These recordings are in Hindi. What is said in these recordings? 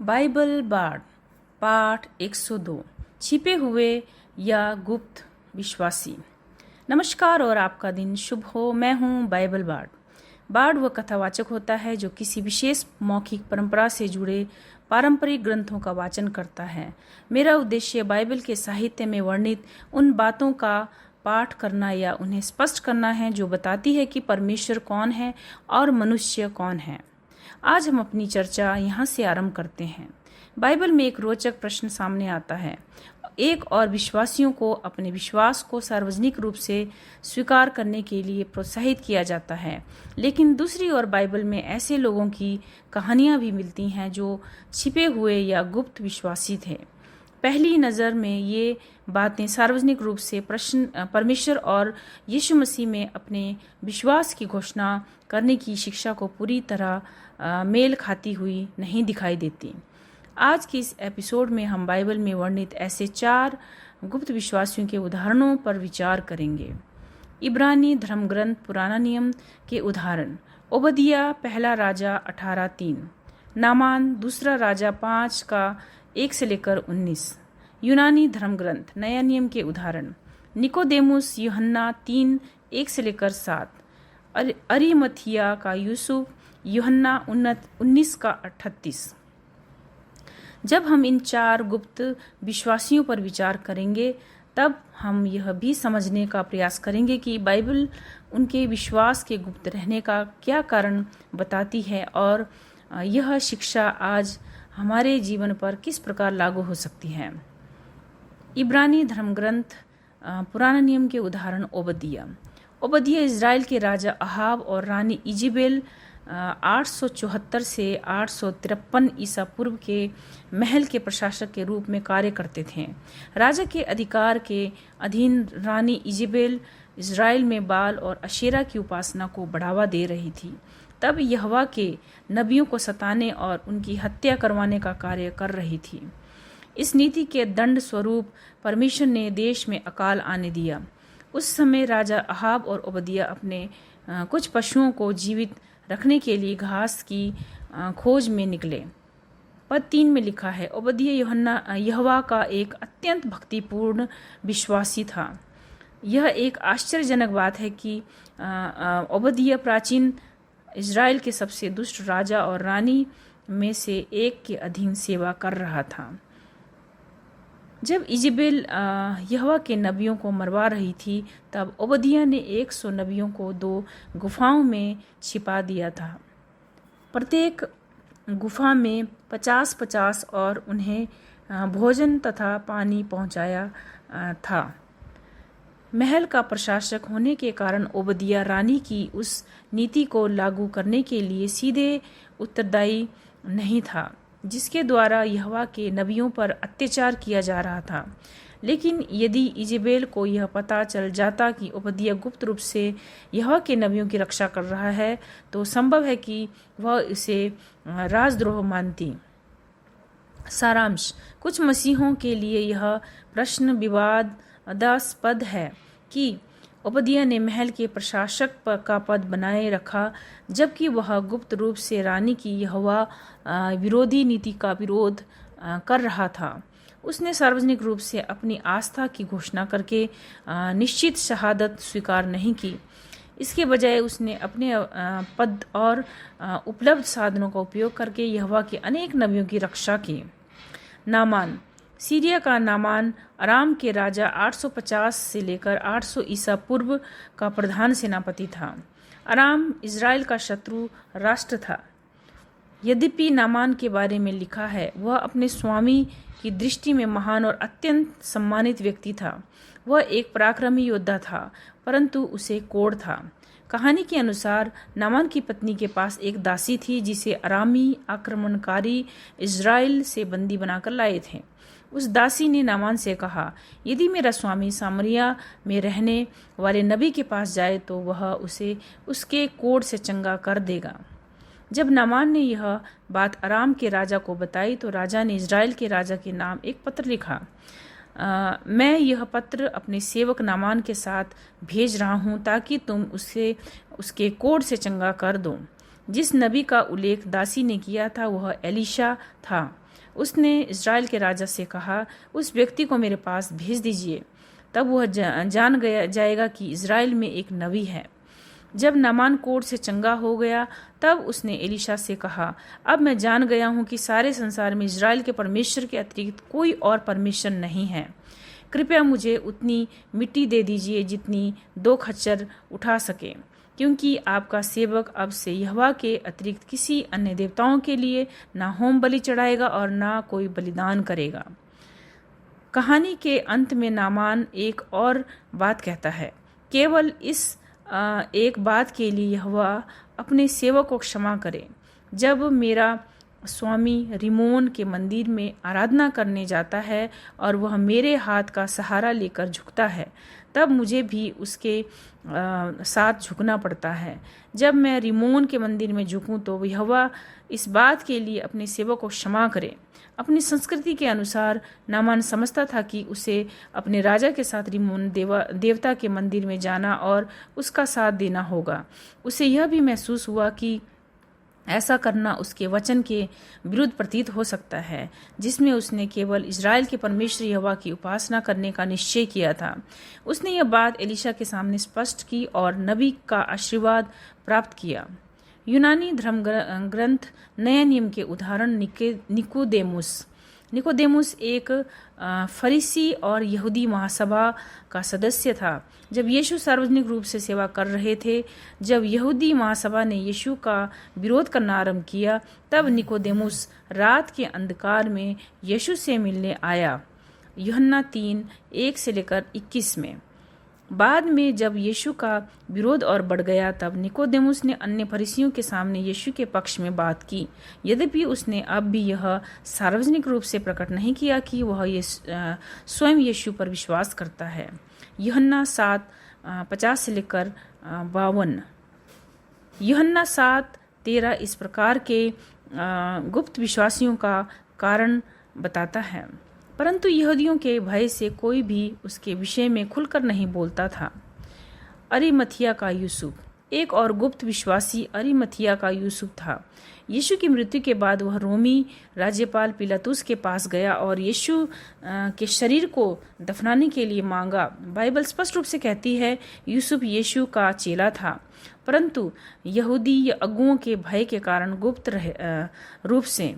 बाइबल बाड़ पाठ 102 छिपे हुए या गुप्त विश्वासी। नमस्कार और आपका दिन शुभ हो। मैं हूं बाइबल बाड़। बाड़ वह कथावाचक होता है जो किसी विशेष मौखिक परंपरा से जुड़े पारंपरिक ग्रंथों का वाचन करता है। मेरा उद्देश्य बाइबल के साहित्य में वर्णित उन बातों का पाठ करना या उन्हें स्पष्ट करना है जो बताती है कि परमेश्वर कौन है और मनुष्य कौन है। आज हम अपनी चर्चा यहाँ से आरंभ करते हैं। बाइबल में एक रोचक प्रश्न सामने आता है। एक और विश्वासियों को अपने विश्वास को सार्वजनिक रूप से स्वीकार करने के लिए प्रोत्साहित किया जाता है, लेकिन दूसरी ओर बाइबल में ऐसे लोगों की कहानियां भी मिलती हैं जो छिपे हुए या गुप्त विश्वासी थे। पहली नज़र में ये बातें सार्वजनिक रूप से परमेश्वर और यीशु मसीह में अपने विश्वास की घोषणा करने की शिक्षा को पूरी तरह मेल खाती हुई नहीं दिखाई देती। आज की इस एपिसोड में हम बाइबल में वर्णित ऐसे 4 गुप्त विश्वासियों के उदाहरणों पर विचार करेंगे। इब्रानी धर्म ग्रंथ पुराना नियम के उदाहरण: ओबदिया पहला राजा 18:3, नामान दूसरा राजा 5 का 1 से लेकर 19। यूनानी धर्म ग्रंथ नया नियम के उदाहरण: निकोदेमुस यूहन्ना 3 1 से लेकर 7, अरिमथिया का यूसुफ यूहन्ना 19 का 38। जब हम इन 4 गुप्त विश्वासियों पर विचार करेंगे तब हम यह भी समझने का प्रयास करेंगे कि बाइबल उनके विश्वास के गुप्त रहने का क्या कारण बताती है और यह शिक्षा आज हमारे जीवन पर किस प्रकार लागू हो सकती है। इब्रानी धर्म ग्रंथ पुराना नियम के उदाहरण: ओबदिया इज़राइल के राजा अहाब और रानी इजेबेल 874 से 853 ईसा पूर्व के महल के प्रशासक के रूप में कार्य करते थे। राजा के अधिकार के अधीन रानी इजेबेल इज़राइल में बाल और अशेरा की उपासना को बढ़ावा दे रही थी। तब यहोवा के नबियों को सताने और उनकी हत्या करवाने का कार्य कर रही थी। इस नीति के दंड स्वरूप परमेश्वर ने देश में अकाल आने दिया। उस समय राजा अहाब और ओबदिया अपने कुछ पशुओं को जीवित रखने के लिए घास की खोज में निकले। पद 3 में लिखा है, ओबदिया यहोवा का एक अत्यंत भक्तिपूर्ण विश्वासी था। यह एक आश्चर्यजनक बात है कि ओबदिया प्राचीन इज़राइल के सबसे दुष्ट राजा और रानी में से एक के अधीन सेवा कर रहा था। जब इजेबेल यहोवा के नबियों को मरवा रही थी तब ओबदिया ने 100 नबियों को 2 गुफाओं में छिपा दिया था। प्रत्येक गुफा में 50-50 और उन्हें भोजन तथा पानी पहुंचाया था। महल का प्रशासक होने के कारण ओबदिया रानी की उस नीति को लागू करने के लिए सीधे उत्तरदायी नहीं था जिसके द्वारा यहोवा के नबियों पर अत्याचार किया जा रहा था। लेकिन यदि इजेबेल को यह पता चल जाता कि ओबदिया गुप्त रूप से यहोवा के नबियों की रक्षा कर रहा है तो संभव है कि वह इसे राजद्रोह मानती। सारांश: कुछ मसीहों के लिए यह प्रश्न विवादास्पद है कि ओबदिया ने महल के प्रशासक का पद बनाए रखा जबकि वह गुप्त रूप से रानी की यहोवा विरोधी नीति का विरोध कर रहा था। उसने सार्वजनिक रूप से अपनी आस्था की घोषणा करके निश्चित शहादत स्वीकार नहीं की। इसके बजाय उसने अपने पद और उपलब्ध साधनों का उपयोग करके यहोवा के अनेक नबियों की रक्षा की। नामान सीरिया का नामान अराम के राजा 850 से लेकर 800 ईसा पूर्व का प्रधान सेनापति था। अराम इज़राइल का शत्रु राष्ट्र था। यद्यपि नामान के बारे में लिखा है वह अपने स्वामी की दृष्टि में महान और अत्यंत सम्मानित व्यक्ति था। वह एक पराक्रमी योद्धा था परंतु उसे कोढ़ था। कहानी के अनुसार नामान की पत्नी के पास एक दासी थी जिसे अरामी आक्रमणकारी इज़राइल से बंदी बनाकर लाए थे। उस दासी ने नामान से कहा, यदि मेरा स्वामी सामरिया में रहने वाले नबी के पास जाए तो वह उसे उसके कोढ़ से चंगा कर देगा। जब नामान ने यह बात अराम के राजा को बताई तो राजा ने इज़राइल के राजा के नाम एक पत्र लिखा। मैं यह पत्र अपने सेवक नामान के साथ भेज रहा हूँ ताकि तुम उसे उसके कोढ़ से चंगा कर दो। जिस नबी का उल्लेख दासी ने किया था वह एलीशा था। उसने इज़राइल के राजा से कहा, उस व्यक्ति को मेरे पास भेज दीजिए, तब वह जान जाएगा कि इज़राइल में एक नबी है। जब नामान कोढ़ से चंगा हो गया तब उसने एलीशा से कहा, अब मैं जान गया हूँ कि सारे संसार में इज़राइल के परमेश्वर के अतिरिक्त कोई और परमेश्वर नहीं है। कृपया मुझे उतनी मिट्टी दे दीजिए जितनी 2 खच्चर उठा सके, क्योंकि आपका सेवक अब से यहोवा के अतिरिक्त किसी अन्य देवताओं के लिए ना होम बलि चढ़ाएगा और ना कोई बलिदान करेगा। कहानी के अंत में नामान एक और बात कहता है, केवल इस एक बात के लिए यहोवा अपने सेवक को क्षमा करे। जब मेरा स्वामी रिमोन के मंदिर में आराधना करने जाता है और वह मेरे हाथ का सहारा लेकर झुकता है, तब मुझे भी उसके साथ झुकना पड़ता है। जब मैं रिमोन के मंदिर में झुकूं तो यहोवा इस बात के लिए अपने सेवक को क्षमा करे। अपनी संस्कृति के अनुसार नामान समझता था कि उसे अपने राजा के साथ रिमोन देवता के मंदिर में जाना और उसका साथ देना होगा। उसे यह भी महसूस हुआ कि ऐसा करना उसके वचन के विरुद्ध प्रतीत हो सकता है, जिसमें उसने केवल इज़राइल के परमेश्वर यहोवा की उपासना करने का निश्चय किया था। उसने यह बात एलीशा के सामने स्पष्ट की और नबी का आशीर्वाद प्राप्त किया। यूनानी धर्म ग्रंथ नए नियम के उदाहरण निकोदेमुस एक फरीसी और यहूदी महासभा का सदस्य था। जब यीशु सार्वजनिक रूप से सेवा कर रहे थे, जब यहूदी महासभा ने यीशु का विरोध करना आरंभ किया, तब निकोदेमुस रात के अंधकार में यीशु से मिलने आया। यूहन्ना 3:1-21 में। बाद में जब यीशु का विरोध और बढ़ गया, तब निकोदेमुस ने अन्य फरीसियों के सामने यीशु के पक्ष में बात की। यद्यपि उसने अब भी यह सार्वजनिक रूप से प्रकट नहीं किया कि वह स्वयं यीशु पर विश्वास करता है। यूहन्ना 7:50-52। यूहन्ना 7:13 इस प्रकार के गुप्त विश्वासियों का कारण बताता है, परंतु यहूदियों के भय से कोई भी उसके विषय में खुलकर नहीं बोलता था। अरिमथिया का यूसुफ। एक और गुप्त विश्वासी अरिमथिया का यूसुफ था। यीशु की मृत्यु के बाद वह रोमी राज्यपाल पिलातुस के पास गया और यीशु के शरीर को दफनाने के लिए मांगा। बाइबल स्पष्ट रूप से कहती है यूसुफ यीशु का चेला था, परंतु यहूदी अगुओं के भय के कारण गुप्त रूप से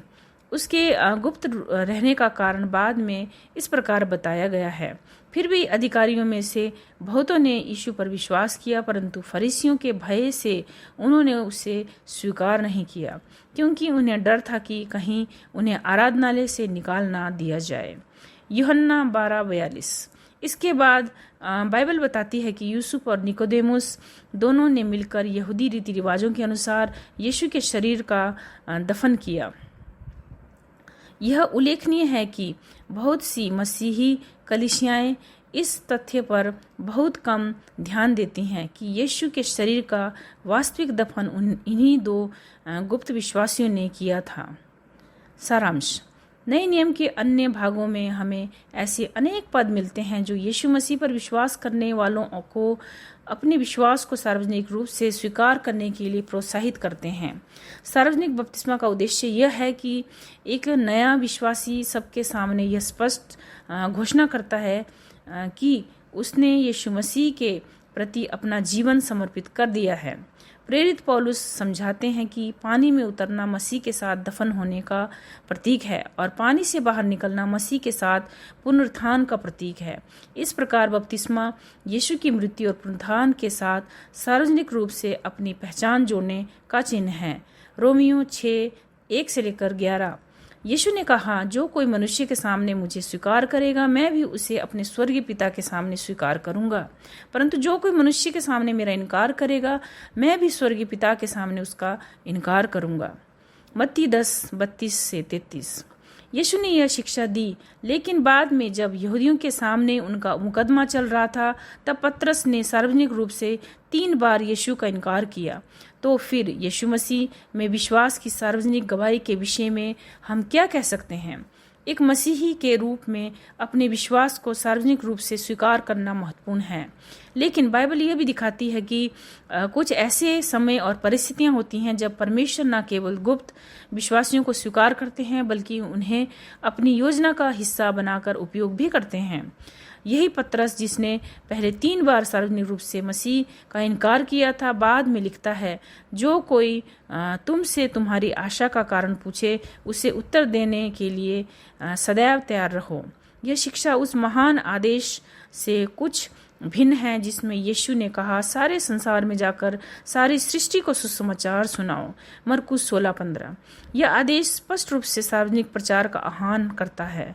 उसके गुप्त रहने का कारण बाद में इस प्रकार बताया गया है। फिर भी अधिकारियों में से बहुतों ने यीशु पर विश्वास किया, परंतु फरीसियों के भय से उन्होंने उसे स्वीकार नहीं किया, क्योंकि उन्हें डर था कि कहीं उन्हें आराधनालय से निकाल ना दिया जाए। यूहन्ना 12:42। इसके बाद बाइबल बताती है कि यूसुफ और निकोदेमुस दोनों ने मिलकर यहूदी रीति रिवाजों के अनुसार यीशु के शरीर का दफन किया। यह उल्लेखनीय है कि बहुत सी मसीही कलीसियाएं इस तथ्य पर बहुत कम ध्यान देती हैं कि यीशु के शरीर का वास्तविक दफन इन्हीं 2 गुप्त विश्वासियों ने किया था। सारांश। नए नियम के अन्य भागों में हमें ऐसे अनेक पद मिलते हैं जो यीशु मसीह पर विश्वास करने वालों को अपने विश्वास को सार्वजनिक रूप से स्वीकार करने के लिए प्रोत्साहित करते हैं। सार्वजनिक बपतिस्मा का उद्देश्य यह है कि एक नया विश्वासी सबके सामने यह स्पष्ट घोषणा करता है कि उसने यीशु मसीह के प्रति अपना जीवन समर्पित कर दिया है। प्रेरित पौलुस समझाते हैं कि पानी में उतरना मसीह के साथ दफन होने का प्रतीक है और पानी से बाहर निकलना मसीह के साथ पुनरुत्थान का प्रतीक है। इस प्रकार बपतिस्मा यीशु की मृत्यु और पुनरुत्थान के साथ सार्वजनिक रूप से अपनी पहचान जोड़ने का चिन्ह है। रोमियो 6:1-11। यीशु ने कहा, जो कोई मनुष्य के सामने मुझे स्वीकार करेगा, मैं भी उसे अपने स्वर्गीय पिता के सामने स्वीकार करूंगा, परंतु जो कोई मनुष्य के सामने मेरा इनकार करेगा, मैं भी स्वर्गीय पिता के सामने उसका इनकार करूंगा। मत्ती 10:32-33। यीशु ने यह शिक्षा दी, लेकिन बाद में जब यहूदियों के सामने उनका मुकदमा चल रहा था, तब पतरस ने सार्वजनिक रूप से 3 बार यीशु का इनकार किया। तो फिर यीशु मसीह में विश्वास की सार्वजनिक गवाही के विषय में हम क्या कह सकते हैं? एक मसीही के रूप में अपने विश्वास को सार्वजनिक रूप से स्वीकार करना महत्वपूर्ण है, लेकिन बाइबल यह भी दिखाती है कि कुछ ऐसे समय और परिस्थितियां होती हैं जब परमेश्वर न केवल गुप्त विश्वासियों को स्वीकार करते हैं बल्कि उन्हें अपनी योजना का हिस्सा बनाकर उपयोग भी करते हैं। यही पतरस, जिसने पहले 3 बार सार्वजनिक रूप से मसीह का इनकार किया था, बाद में लिखता है, जो कोई तुमसे तुम्हारी आशा का कारण पूछे उसे उत्तर देने के लिए सदैव तैयार रहो। यह शिक्षा उस महान आदेश से कुछ भिन्न है जिसमें यीशु ने कहा, सारे संसार में जाकर सारी सृष्टि को सुसमाचार सुनाओ, मरकुस 16:15। यह आदेश स्पष्ट रूप से सार्वजनिक प्रचार का आह्वान करता है।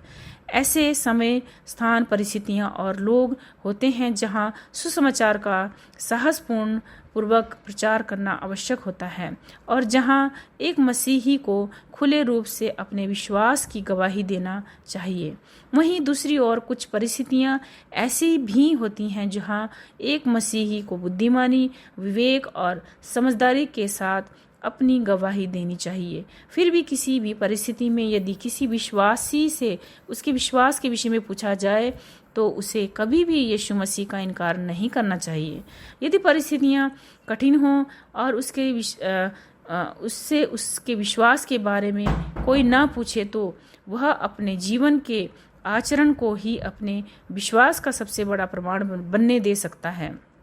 ऐसे समय, स्थान, परिस्थितियां और लोग होते हैं जहां सुसमाचार का साहसपूर्ण पूर्वक प्रचार करना आवश्यक होता है और जहां एक मसीही को खुले रूप से अपने विश्वास की गवाही देना चाहिए। वहीं दूसरी ओर कुछ परिस्थितियां ऐसी भी होती हैं जहां एक मसीही को बुद्धिमानी, विवेक और समझदारी के साथ अपनी गवाही देनी चाहिए। फिर भी किसी भी परिस्थिति में यदि किसी विश्वासी से उसके विश्वास के विषय में पूछा जाए तो उसे कभी भी यीशु मसीह का इनकार नहीं करना चाहिए। यदि परिस्थितियां कठिन हों और उससे उसके विश्वास के बारे में कोई ना पूछे तो वह अपने जीवन के आचरण को ही अपने विश्वास का सबसे बड़ा प्रमाण बनने दे सकता है।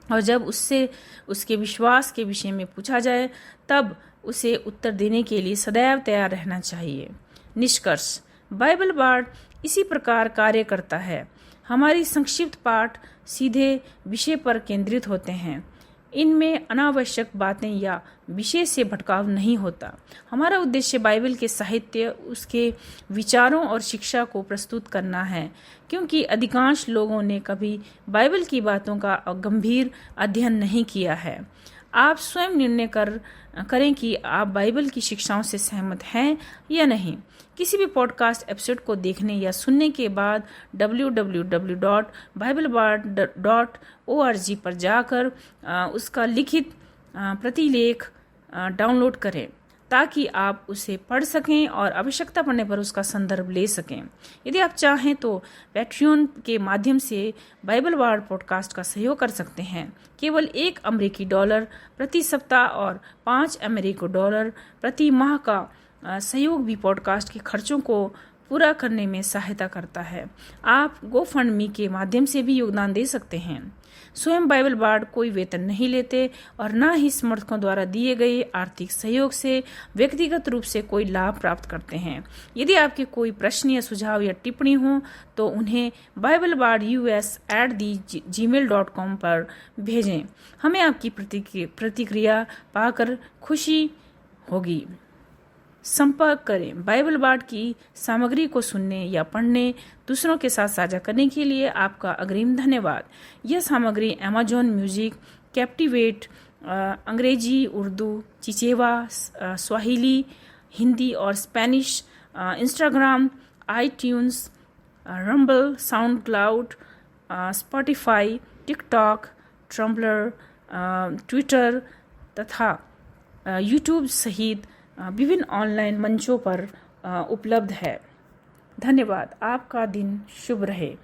और जब उससे उसके विश्वास के विषय में पूछा जाए तब उसे उत्तर देने के लिए सदैव तैयार रहना चाहिए। निष्कर्ष, बाइबल बाड़ इसी प्रकार कार्य करता है। हमारी संक्षिप्त पाठ सीधे विषय पर केंद्रित होते हैं। इनमें अनावश्यक बातें या विषय से भटकाव नहीं होता। हमारा उद्देश्य बाइबल के साहित्य, उसके विचारों और शिक्षा को प्रस्तुत करना है, क्योंकि अधिकांश लोगों ने कभी बाइबल की बातों का गंभीर अध्ययन नहीं किया है। आप स्वयं निर्णय करें कि आप बाइबल की शिक्षाओं से सहमत हैं या नहीं। किसी भी पॉडकास्ट एपिसोड को देखने या सुनने के बाद www.biblebard.org पर जाकर उसका लिखित प्रतिलेख डाउनलोड करें ताकि आप उसे पढ़ सकें और आवश्यकता पड़ने पर उसका संदर्भ ले सकें। यदि आप चाहें तो पैट्रियन के माध्यम से बाइबल बाड़ पॉडकास्ट का सहयोग कर सकते हैं। केवल $1 प्रति सप्ताह और $5 प्रति माह का सहयोग भी पॉडकास्ट के खर्चों को पूरा करने में सहायता करता है। आप GoFundMe के माध्यम से भी योगदान दे सकते हैं। स्वयं बाइबल बाड़ कोई वेतन नहीं लेते और न ही समर्थकों द्वारा दिए गए आर्थिक सहयोग से व्यक्तिगत रूप से कोई लाभ प्राप्त करते हैं। यदि आपके कोई प्रश्न या सुझाव या टिप्पणी हो तो उन्हें biblebards@gmail.com पर भेजें। हमें आपकी प्रतिक्रिया पाकर खुशी होगी। संपर्क करें। बाइबल बाड़ की सामग्री को सुनने या पढ़ने, दूसरों के साथ साझा करने के लिए आपका अग्रिम धन्यवाद। यह सामग्री Amazon म्यूजिक, कैप्टिवेट, अंग्रेजी, उर्दू, चिचेवा, स्वाहिली, हिंदी और Spanish, Instagram, iTunes, Rumble, SoundCloud, Spotify, TikTok, Tumblr, Twitter तथा यूट्यूब सहित विभिन्न ऑनलाइन मंचों पर उपलब्ध है। धन्यवाद। आपका दिन शुभ रहे।